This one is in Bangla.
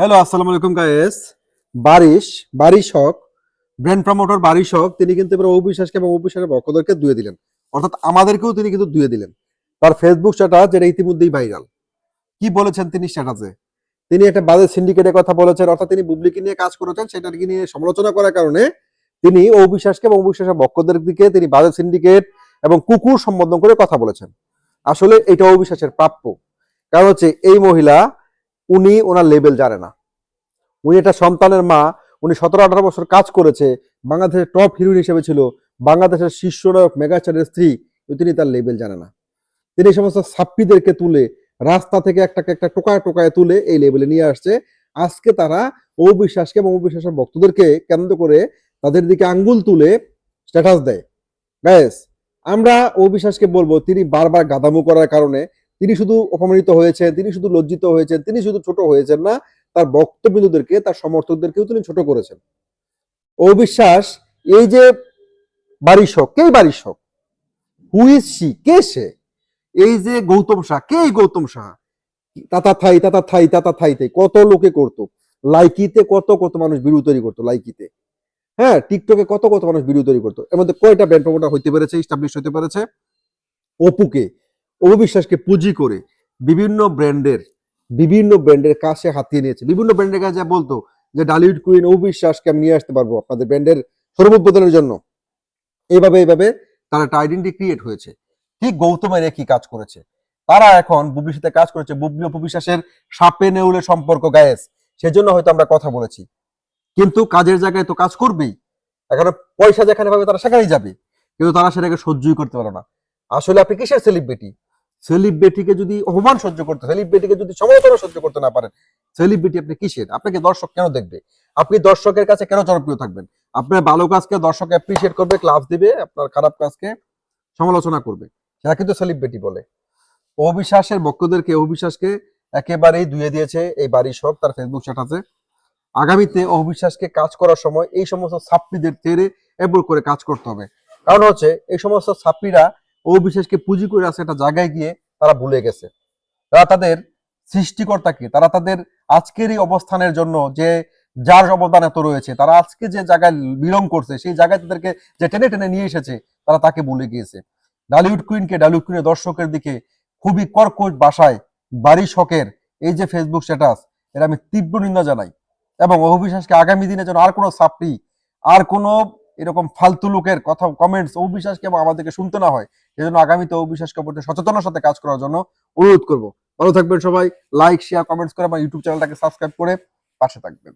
হ্যালো, আসসালামু আলাইকুম গাইস। বারিশ বারিশ হক, ব্র্যান্ড প্রমোটর বারিশ হক, তিনি কিন্তু এবার অবিশ্বাসকে এবং অবিশ্বাসের ভক্তদেরকে ধুয়ে দিলেন, অর্থাৎ আমাদেরকেও তিনি কিন্তু ধুয়ে দিলেন। তার ফেসবুক স্ট্যাটাস যেটা ইতিমধ্যেই ভাইরাল। কি বলেছেন তিনি স্ট্যাটাসে? তিনি একটা বাজে সিন্ডিকেটের কথা বলেছেন, অর্থাৎ তিনি বুবলিকে নিয়ে কাজ করেছেন, সেটাকে নিয়ে সমালোচনা করার কারণে তিনি অবিশ্বাসকে এবং অবিশ্বাসের ভক্তদের দিকে তিনি বাজে সিন্ডিকেট এবং কুকুর সম্বোধন করে কথা বলেছেন। আসলে এটা অবিশ্বাসের প্রাপ্য। কারণ হচ্ছে এই মহিলা, উনি ওনার লেভেল জানে না। উনি একটা সন্তানের মা, উনি 17-18 বছর কাজ করেছে, বাংলাদেশের টপ হিরোইন হিসেবে ছিল, বাংলাদেশের শীর্ষ নায়ক মেগাস্টারের স্ত্রী, কিন্তু তিনি তার লেভেল জানে না। তিনি এই সমস্ত ছাপ্পিদেরকে তুলে রাস্তা থেকে একটা টোকায় টোকায় তুলে এই লেভেলে নিয়ে আসছে। আজকে তারা অবিশ্বাসকে এবং অবিশ্বাসের ভক্তদেরকে কেন্দ্র করে তাদের দিকে আঙ্গুল তুলে স্ট্যাটাস দেয়। গাইস, আমরা অবিশ্বাসকে বলবো তিনি বারবার গাদামো করার কারণে তিনি শুধু অপমানিত হয়েছেন, তিনি শুধু লজ্জিত হয়েছেন, তিনি শুধু ছোট হয়েছেন না, তার বক্তবিন্দুদেরকে, তার সমর্থকদেরকেও তিনি ছোট করেছেন। অবিশ্বাস, এই যে বারিশ হক, কে বারিশ হক? Who is she? কে সে? এই যে গৌতম শাহ, কে এই গৌতম শাহ? তাতা থাই তাতা থাই তাতা থাইতে কত লোকে করতো, লাইকিতে কত কত মানুষ ভিডিও তৈরি করতো, লাইকিতে, হ্যাঁ, টিকটকে কত কত মানুষ ভিডিও তৈরি করতো। এর মধ্যে কয়টা ব্র্যান্ড প্রমোটার হইতে পেরেছে, ইস্টাবলিশ হইতে পেরেছে? অপুকে, অবিশ্বাসকে পুঁজি করে বিভিন্ন ব্র্যান্ডের কাছে হাতিয়ে নিয়েছে। বিভিন্ন ব্র্যান্ডের কাছে বলতো যে ডালিউড কুইন অবিশ্বাসকে আমি নিয়ে আসতে পারবো আপনাদের ব্র্যান্ডের সর্বোদ্বোধনের জন্য। এইভাবে তার একটা আইডেন্টি ক্রিয়েট হয়েছে। ঠিক গৌতমের একই কাজ করেছে। তারা এখন বুবলির সাথে কাজ করেছে। বুবলি অপু বিশ্বাসের সাপে নেউলে সম্পর্ক গায়েস, সেজন্য হয়তো আমরা কথা বলেছি, কিন্তু কাজের জায়গায় তো কাজ করবেই। এখন পয়সা যেখানে পাবে তারা সেখানেই যাবে, কিন্তু তারা সেটাকে সহ্যই করতে পারে না। আসলে আপনি কিসের সেলিব্রিটি? সেলিব্রিটিকে যদি অপমান সহ্য করতে, সেলিব্রিটিকে যদি সমালোচনা সহ্য করতে না পারেন, সেলিব্রিটি আপনি কিসের? আপনাকে দর্শক কেন দেখবে? আপনি দর্শকের কাছে কেন জনপ্রিয় থাকবেন? আপনার ভালো কাজকে দর্শক অ্যাপ্রিসিয়েট করবে, ক্লাস দিবে, আপনার খারাপ কাজকে সমালোচনা করবে। সেটা কিন্তু সেলিব্রিটি বলে। অবিশ্বাসের ভক্তদেরকে, অবিশ্বাসকে একেবারেই ধুয়ে দিয়েছে এই বারিশ হক তার ফেসবুক স্ট্যাটাসে। আগামীতে অবিশ্বাসকে কাজ করার সময় এই সমস্ত ছাত্রীদের তেড়ে এবড় করে কাজ করতে হবে। কারণ হচ্ছে এই সমস্ত ছাত্রীরা অবিশ্বাসকে পুঁজি করে আছে একটা জায়গায় গিয়ে তারা ভুলে গেছে তারা তাদের সৃষ্টিকর্তাকে, তারা তাদের আজকের এই অবস্থানের জন্য যে যার অবদান এত রয়েছে, তারা আজকে যে জায়গায় বিলং করছে সেই জায়গায় তাদেরকে যে টেনে টেনে নিয়ে এসেছে, তারা তাকে ভুলে গিয়েছে। ডালিউড কুইনের দর্শকের দিকে খুবই কর্কশ ভাষায় বারিশ হকের এই যে ফেসবুক স্ট্যাটাস, এর আমি তীব্র নিন্দা জানাই। এবং অবিশ্বাসকে আগামী দিনে যেন আর কোনো ছাত্রী, আর কোনো এরকম ফালতু লোকের কথা কমেন্টস অবিশ্বাসকে এবং আমাদেরকে শুনতে না হয়, সেজন্য আগামীতে অবিশ্বাসকে প্রতি সচেতনার সাথে কাজ করার জন্য অনুরোধ করব। ভালো থাকবেন সবাই। লাইক, শেয়ার, কমেন্টস করে আমার ইউটিউব চ্যানেলটাকে সাবস্ক্রাইব করে পাশে থাকবেন।